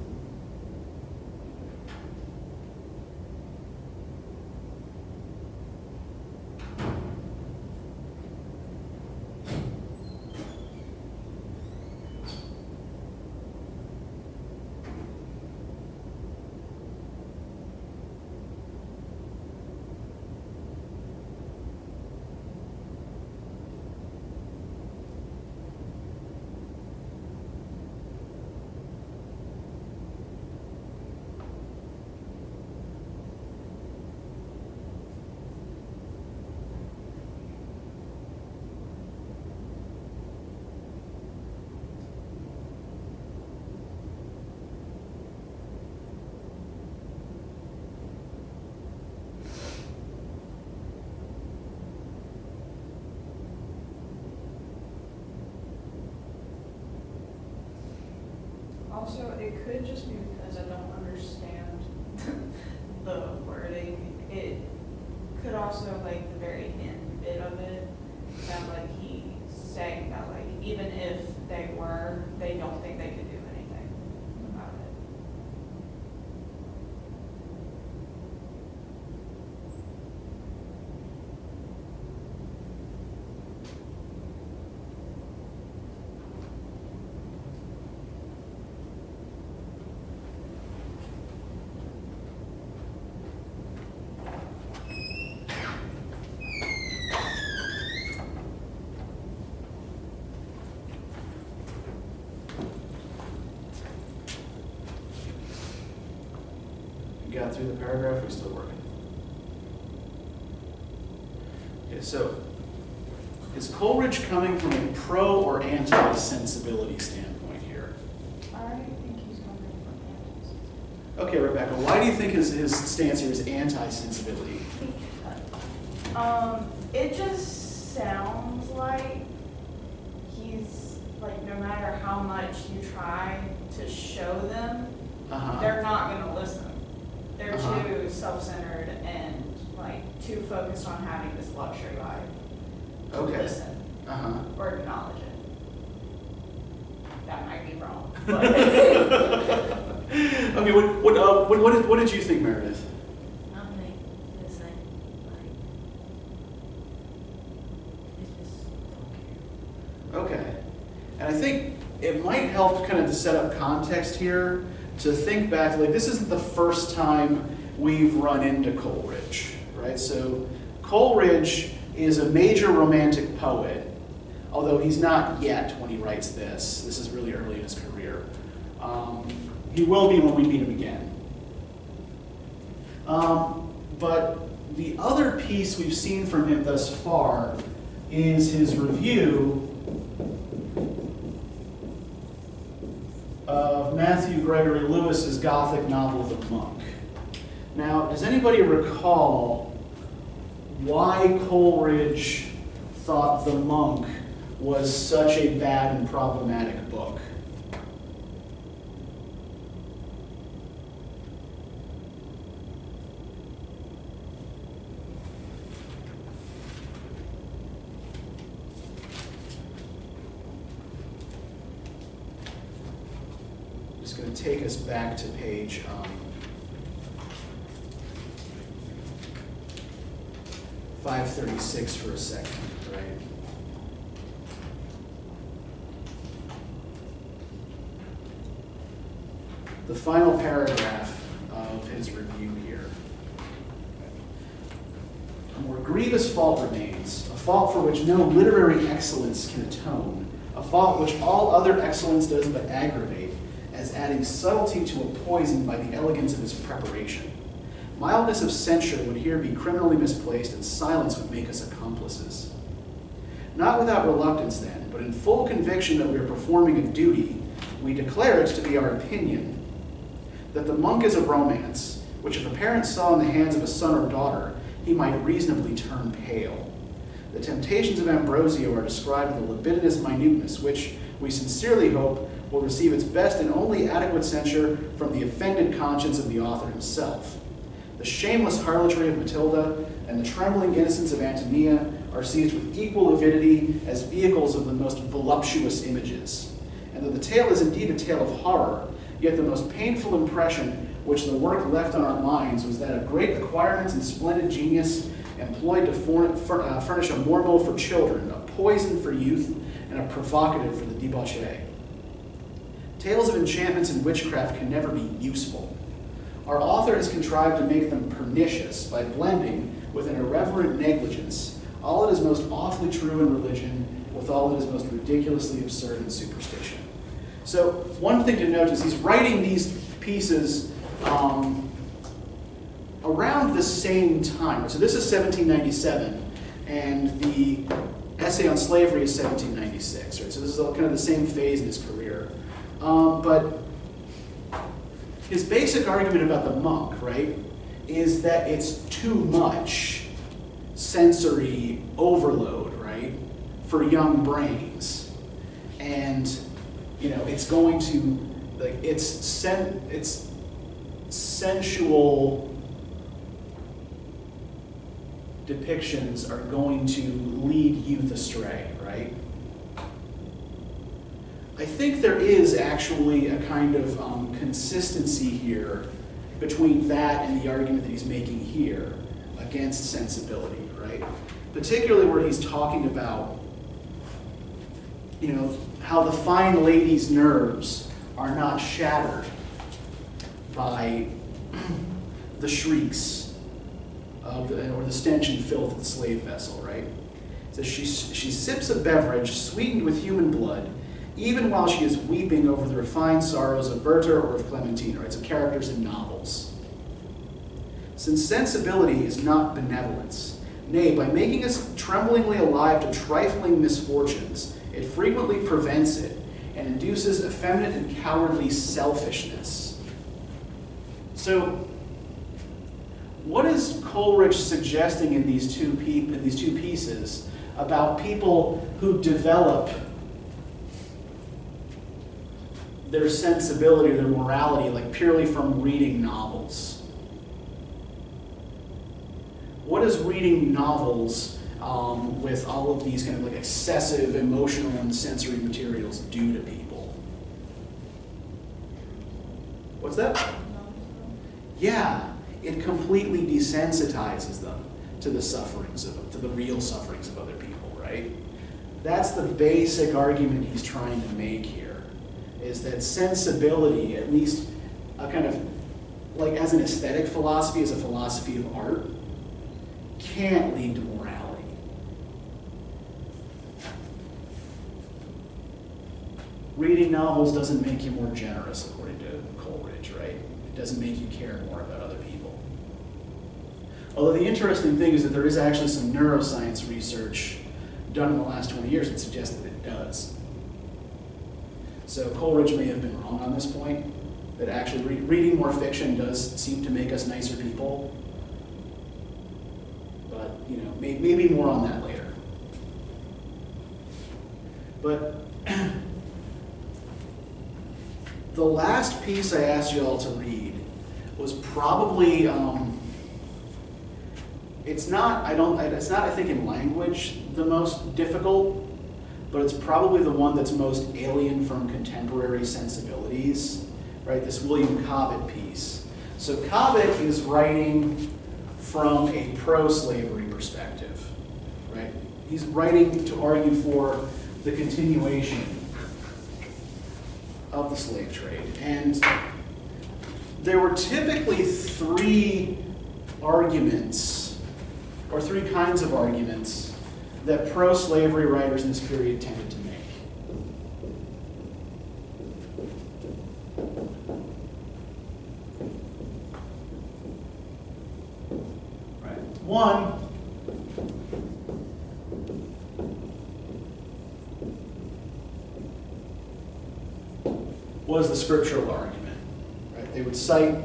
Also, it could just be because I don't understand the wording. It could also, the very end bit of it, sound like he's saying that, even if they don't think they could do anything about it. Got through the paragraph, we're still working. Okay, so is Coleridge coming from a pro or anti-sensibility standpoint here? I think he's coming Okay, Rebecca, why do you think his stance here is anti-sensibility? It just sounds like he's, like, no matter how much you try to show them, they're not gonna listen. They're too self-centered and, like, too focused on having this luxury life to listen or acknowledge it. That might be wrong, but. Okay, what did you think, Meredith? Nothing the same. Like, it's just don't care. Okay. And I think it might help kind of to set up context here to think back, like this isn't the first time we've run into Coleridge, right? So Coleridge is a major romantic poet, although he's not yet when he writes this. This is really early in his career. He will be when we meet him again. But the other piece we've seen from him thus far is his review of Matthew Gregory Lewis's Gothic novel, The Monk. Now, does anybody recall why Coleridge thought The Monk was such a bad and problematic book? Just going to take us back to page 536 for a second, right? The final paragraph of his review here. A more grievous fault remains, a fault for which no literary excellence can atone, a fault which all other excellence does but aggravate, as adding subtlety to a poison by the elegance of his preparation. Mildness of censure would here be criminally misplaced, and silence would make us accomplices. Not without reluctance, then, but in full conviction that we are performing a duty, we declare it to be our opinion that The Monk is a romance, which if a parent saw in the hands of a son or daughter, he might reasonably turn pale. The temptations of Ambrosio are described with a libidinous minuteness, which, we sincerely hope, will receive its best and only adequate censure from the offended conscience of the author himself. The shameless harlotry of Matilda and the trembling innocence of Antonia are seized with equal avidity as vehicles of the most voluptuous images. And though the tale is indeed a tale of horror, yet the most painful impression which the work left on our minds was that of great acquirements and splendid genius employed to furnish a mormel for children, a poison for youth, and a provocative for the debauchee. Tales of enchantments and witchcraft can never be useful. Our author has contrived to make them pernicious by blending, with an irreverent negligence, all that is most awfully true in religion with all that is most ridiculously absurd in superstition. So one thing to note is he's writing these pieces around the same time. So this is 1797, and the essay on slavery is 1796. Right? So this is kind of the same phase in his career. But his basic argument about The Monk, right, is that it's too much sensory overload, right, for young brains. And, you know, it's going to, like, its sensual depictions are going to lead youth astray, right? I think there is actually a kind of consistency here between that and the argument that he's making here against sensibility, right? Particularly where he's talking about, you know, how the fine lady's nerves are not shattered by the shrieks of or the stench and filth of the slave vessel, right? So she sips a beverage sweetened with human blood, even while she is weeping over the refined sorrows of Werther or of Clementina, right? So characters in novels. Since sensibility is not benevolence, nay, by making us tremblingly alive to trifling misfortunes, it frequently prevents it and induces effeminate and cowardly selfishness. So, what is Coleridge suggesting in these two pieces about people who develop their sensibility, their morality, like purely from reading novels? What does reading novels with all of these kind of like excessive emotional and sensory materials do to people? What's that? Yeah, it completely desensitizes them to the to the real sufferings of other people, right? That's the basic argument he's trying to make here, is that sensibility, at least a kind of, like as an aesthetic philosophy, as a philosophy of art, can't lead to morality. Reading novels doesn't make you more generous, according to Coleridge, right? It doesn't make you care more about other people. Although the interesting thing is that there is actually some neuroscience research done in the last 20 years that suggests that it does. So Coleridge may have been wrong on this point, that actually reading more fiction does seem to make us nicer people. But, you know, maybe more on that later. But the last piece I asked you all to read was probably, it's not, I think, in language the most difficult, but it's probably the one that's most alien from contemporary sensibilities, right? This William Cobbett piece. So Cobbett is writing from a pro-slavery perspective, right? He's writing to argue for the continuation of the slave trade. And there were typically three arguments, or three kinds of arguments, that pro-slavery writers in this period tended to make. Right. One was the scriptural argument. Right? They would cite,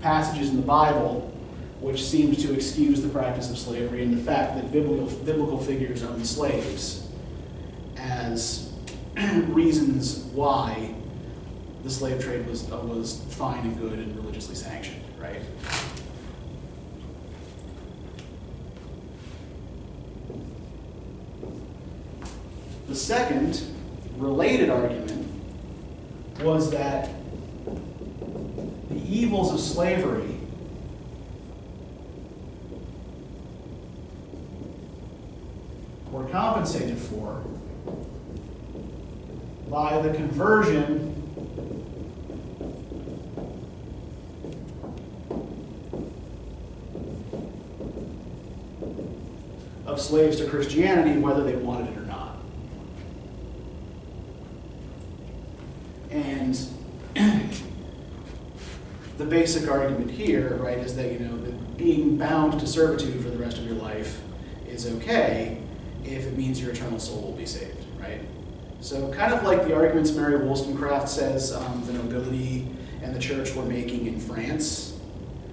passages in the Bible which seemed to excuse the practice of slavery and the fact that biblical figures owned slaves as reasons why the slave trade was fine and good and religiously sanctioned, right? The second related argument was that the evils of slavery were compensated for by the conversion of slaves to Christianity, whether they wanted it or not. And the basic argument here, right, is that, that being bound to servitude for the rest of your life is okay if it means your eternal soul will be saved, right? So kind of like the arguments Mary Wollstonecraft says the nobility and the church were making in France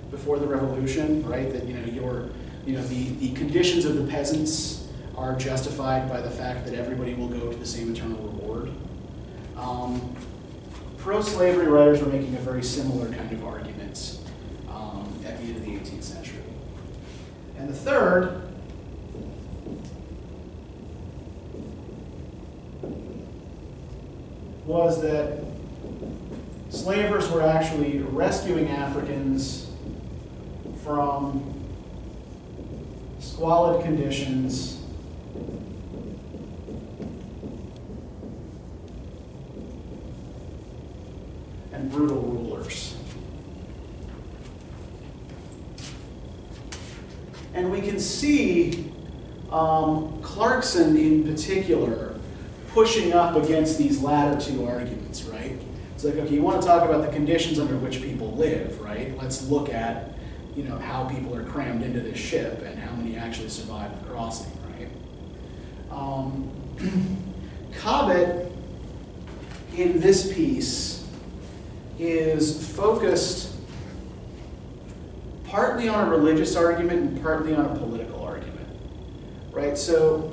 before the Revolution, right? That, the conditions of the peasants are justified by the fact that everybody will go to the same eternal reward. Pro-slavery writers were making a very similar kind of argument at the end of the 18th century. And the third was that slavers were actually rescuing Africans from squalid conditions and brutal rulers. And we can see Clarkson in particular pushing up against these latter two arguments, right? It's like, okay, you want to talk about the conditions under which people live, right? Let's look at, how people are crammed into this ship and how many actually survive the crossing, right? Cobbett, in this piece, is focused partly on a religious argument and partly on a political argument, right? So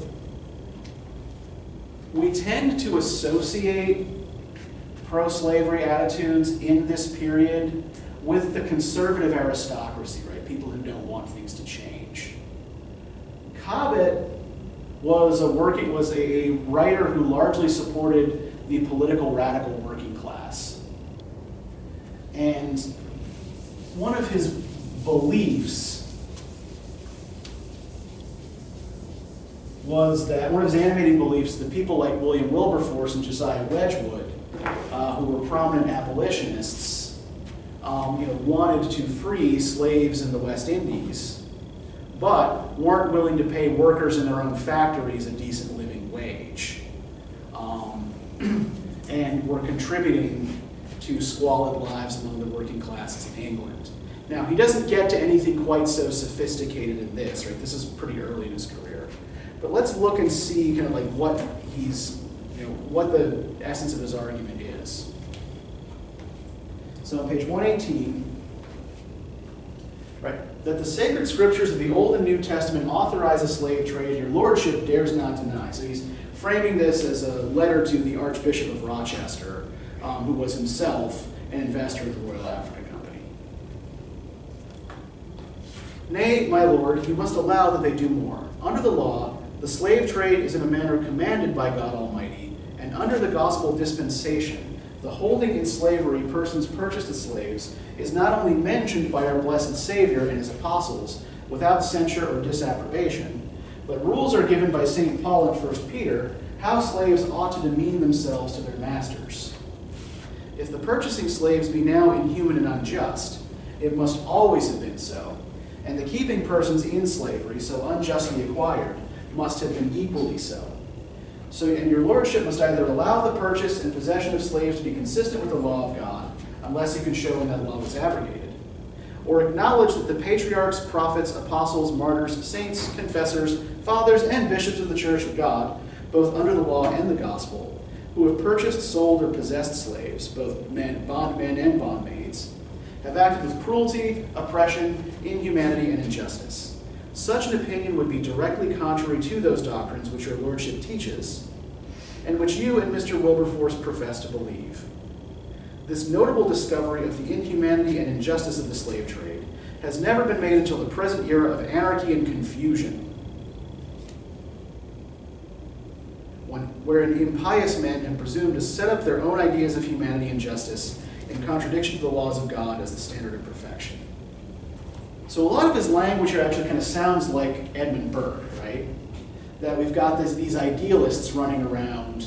we tend to associate pro-slavery attitudes in this period with the conservative aristocracy, right? People who don't want things to change. Cobbett was a writer who largely supported the political radical working class. And one of his beliefs was that, one of his animating beliefs, that people like William Wilberforce and Josiah Wedgwood, who were prominent abolitionists, wanted to free slaves in the West Indies, but weren't willing to pay workers in their own factories a decent living wage, and were contributing to squalid lives among the working classes in England. Now, he doesn't get to anything quite so sophisticated in this, right? This is pretty early in his career. But let's look and see kind of like what what the essence of his argument is. So on page 118, right, that the sacred scriptures of the Old and New Testament authorize a slave trade, your lordship dares not deny. So he's framing this as a letter to the Archbishop of Rochester, who was himself an investor of the Royal African Company. Nay, my lord, you must allow that they do more. Under the law, the slave trade is in a manner commanded by God Almighty, and under the gospel dispensation, the holding in slavery persons purchased as slaves is not only mentioned by our blessed Savior and his apostles without censure or disapprobation, but rules are given by St. Paul in 1 Peter how slaves ought to demean themselves to their masters. If the purchasing slaves be now inhuman and unjust, it must always have been so, and the keeping persons in slavery, so unjustly acquired, must have been equally so. And your lordship must either allow the purchase and possession of slaves to be consistent with the law of God, unless you can show when that law was abrogated, or acknowledge that the patriarchs, prophets, apostles, martyrs, saints, confessors, fathers, and bishops of the Church of God, both under the law and the gospel, who have purchased, sold, or possessed slaves, both bondmen and bondmaids, have acted with cruelty, oppression, inhumanity, and injustice. Such an opinion would be directly contrary to those doctrines which your lordship teaches, and which you and Mr. Wilberforce profess to believe. This notable discovery of the inhumanity and injustice of the slave trade has never been made until the present era of anarchy and confusion, wherein impious men have presumed to set up their own ideas of humanity and justice in contradiction to the laws of God as the standard of perfection. So a lot of his language here actually kind of sounds like Edmund Burke, right? That we've got these idealists running around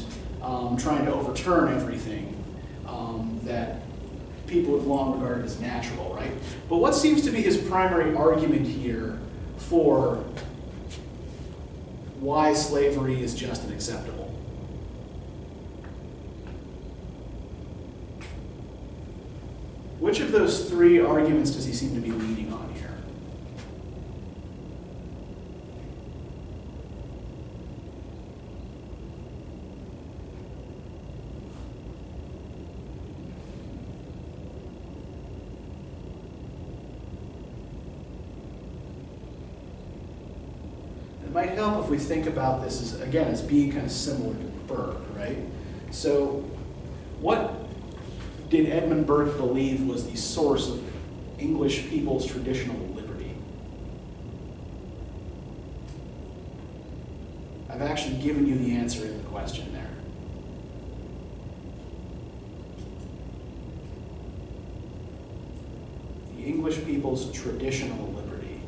trying to overturn everything that people have long regarded as natural, right? But what seems to be his primary argument here for why slavery is just and acceptable? Which of those three arguments does he seem to be leaning on here? It might help if we think about this as being kind of similar to Burke, right? So what did Edmund Burke believe was the source of English people's traditional liberty? I've actually given you the answer in the question there. The English people's traditional liberty.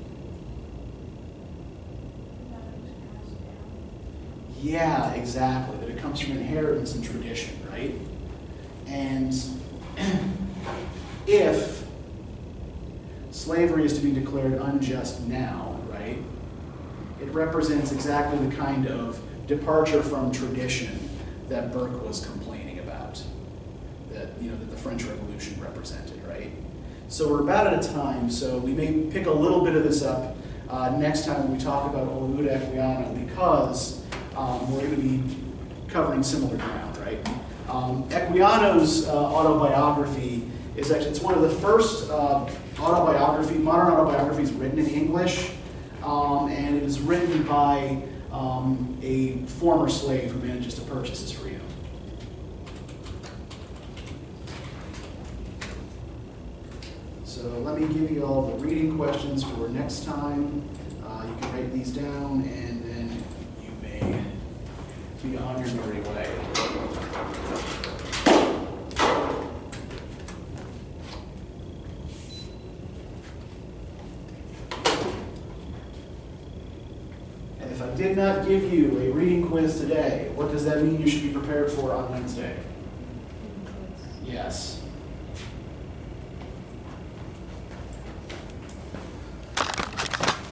Yeah, exactly. That it comes from inheritance and tradition, right? And if slavery is to be declared unjust now, right, it represents exactly the kind of departure from tradition that Burke was complaining about, that the French Revolution represented, right? So we're about out of time, so we may pick a little bit of this up next time when we talk about Olude Equiano, because we're going to be covering similar ground, right? Equiano's autobiography is actually, it's one of the first modern autobiographies written in English, and it was written by a former slave who manages to purchase his freedom. So let me give you all the reading questions for next time. You can write these down, and then you may be on your merry way. And if I did not give you a reading quiz today, what does that mean you should be prepared for on Wednesday? Yes.